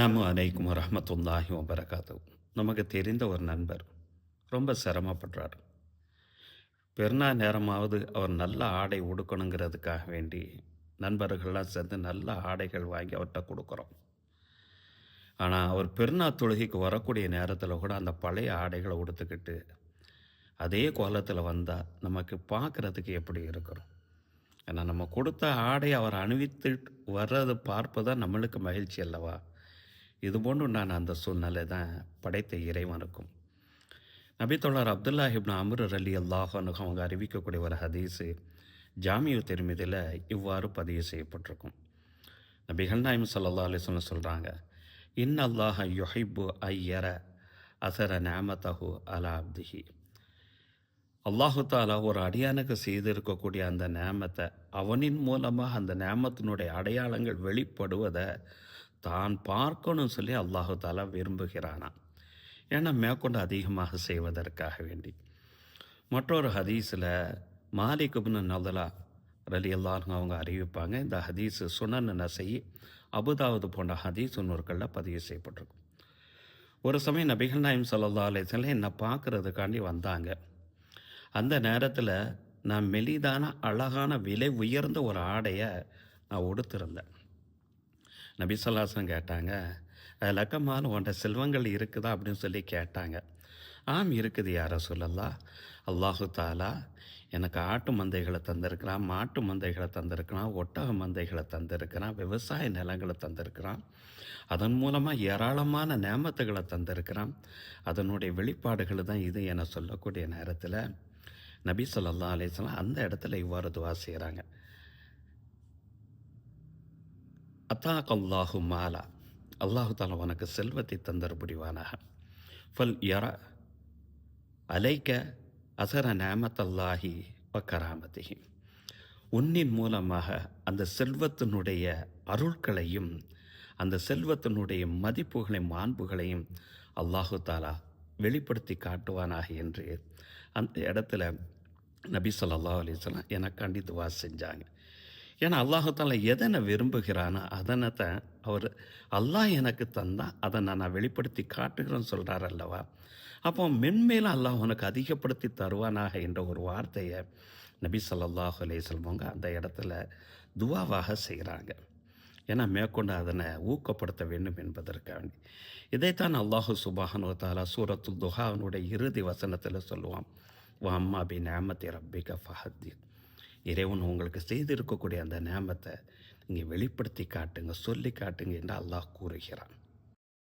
அஸ்ஸலாமு அலைக்கும் வரஹ்மத்துல்லாஹி வபரகாத்து. நமக்கு தெரிந்த ஒரு நண்பர் ரொம்ப சிரமப்படுறார். பெருநாள் நேரமாவது அவர் நல்ல ஆடை உடுக்கணுங்கிறதுக்காக வேண்டி நண்பர்கள்லாம் சேர்ந்து நல்ல ஆடைகள் வாங்கி அவர்கிட்ட கொடுக்குறோம். ஆனால் அவர் பெருநாள் தொழுகைக்கு வரக்கூடிய நேரத்தில் கூட அந்த பழைய ஆடைகளை உடுத்துக்கிட்டு அதே கோலத்தில் வந்தால் நமக்கு பார்க்குறதுக்கு எப்படி இருக்கிறோம்? ஏன்னா நம்ம கொடுத்த ஆடை அவர் அணிவித்து வர்றது பார்ப்பதான் நம்மளுக்கு மகிழ்ச்சி அல்லவா? இதுபோன்று நான் அந்த சூழ்நிலை தான் படைத்த இறைவனுக்கும். நபித்தோழர் அப்துல்லாஹ் இப்னு அம்ர் ரலியல்லாஹு அன்ஹு அவங்க அறிவிக்கக்கூடிய ஒரு ஹதீஸு ஜாமியு திர்மிதியில் இவ்வாறு பதிவு செய்யப்பட்டிருக்கும். நபிகள் நாயகம் ஸல்லல்லாஹு அலைஹி வஸல்லம் சொல்கிறாங்க, இன்னல்லாஹ யுஹிப்பு ஐயர அசர நிஅமதஹு அலா அப்திஹி. அல்லாஹு தாலா ஒரு அடியானுக்கு செய்திருக்கக்கூடிய அந்த நேமத்தை அவனின் மூலமாக அந்த நேமத்தினுடைய அடையாளங்கள் வெளிப்படுவதை தான் பார்க்கணும்னு சொல்லி அல்லாஹு தாலா விரும்புகிறானா. ஏன்னா மேற்கொண்டு அதிகமாக செய்வதற்காக வேண்டி. மற்றொரு ஹதீஸில் மாலிக் இப்னு நதலா ரலியல்லாஹு அவங்க அறிவிப்பாங்க. இந்த ஹதீஸு சுனன் நஸீ, அபுதாவுது போன்ற ஹதீஸ் நூல்களில் பதிவு செய்யப்பட்டிருக்கும். ஒரு சமயம் நபிகள் நாயகம் ஸல்லல்லாஹு அலைஹி வஸல்லம் என்னை பார்க்குறதுக்காண்டி வந்தாங்க. அந்த நேரத்தில் நான் மெலிதான அழகான விலை உயர்ந்த ஒரு ஆடையை நான் உடுத்திருந்தேன். நபி ஸல்லல்லாஹு அலைஹி வஸல்லம் கேட்டாங்க, லக்கமான உன்ட செல்வங்கள் இருக்குதா அப்படின்னு சொல்லி கேட்டாங்க. ஆம் இருக்குது யா ரசூலல்லாஹ். அல்லாஹு தாலா எனக்கு ஆட்டு மந்தைகளை தந்திருக்கிறான், மாட்டு மந்தைகளை தந்திருக்கிறான், ஒட்டக மந்தைகளை தந்திருக்கிறான், விவசாய நிலங்களை தந்திருக்கிறான். அதன் மூலமாக ஏராளமான நேமத்துகளை தந்திருக்கிறான். அதனுடைய வெளிப்பாடுகள் தான் இது என சொல்லக்கூடிய நேரத்தில் நபி ஸல்லல்லாஹு அலைஹி வஸல்லம் அந்த இடத்துல இவ்வாறு துவா செய்கிறாங்க. அத்தாக்கல்லாஹு மாலா, அல்லாஹு தாலா உனக்கு செல்வத்தை தந்தர் புரிவானாக. ஃபல் யர அலைக்க அசர நேமத்தல்லாஹி வ கராமத்திஹி. உன்னின் மூலமாக அந்த செல்வத்தினுடைய அருள்களையும் அந்த செல்வத்தினுடைய மதிப்புகளையும் மாண்புகளையும் அல்லாஹு தாலா வெளிப்படுத்தி காட்டுவானாக என்று அந்த இடத்துல நபி ஸல்லல்லாஹு அலைஹி வஸல்லம் எனக்காண்டி துவா செஞ்சாங்க. ஏன்னா அல்லாஹு தாலா எதனை விரும்புகிறானோ அதனை தான் அவர் அல்லாஹ் எனக்கு தந்தான், அதை நான் வெளிப்படுத்தி காட்டுகிறேன்னு சொல்கிறார் அல்லவா. அப்போ மென்மேலும் அல்லாஹ் உனக்கு அதிகப்படுத்தி தருவானாக என்ற ஒரு வார்த்தையை நபி ஸல்லல்லாஹு அலைஹி வஸல்லம் அந்த இடத்துல துவாவாக செய்கிறாங்க. ஏன்னா மேற்கொண்டு அதனை ஊக்கப்படுத்த வேண்டும் என்பதற்காண்டி. இதைத்தான் அல்லாஹு சுப்ஹானஹு வ தஆலா சூரத்துல் துஹாவினுடைய இறுதி வசனத்தில் சொல்லுவான், வ அம்மா பி நிஅமத்தி ரப்பிக ஃபஹத்திஸ். இறைவன் உங்களுக்கு செய்திருக்கக்கூடிய அந்த நேமத்தை நீங்கள் வெளிப்படுத்தி காட்டுங்க, சொல்லி காட்டுங்க என்று அல்லாஹ் கூறுகிறான்.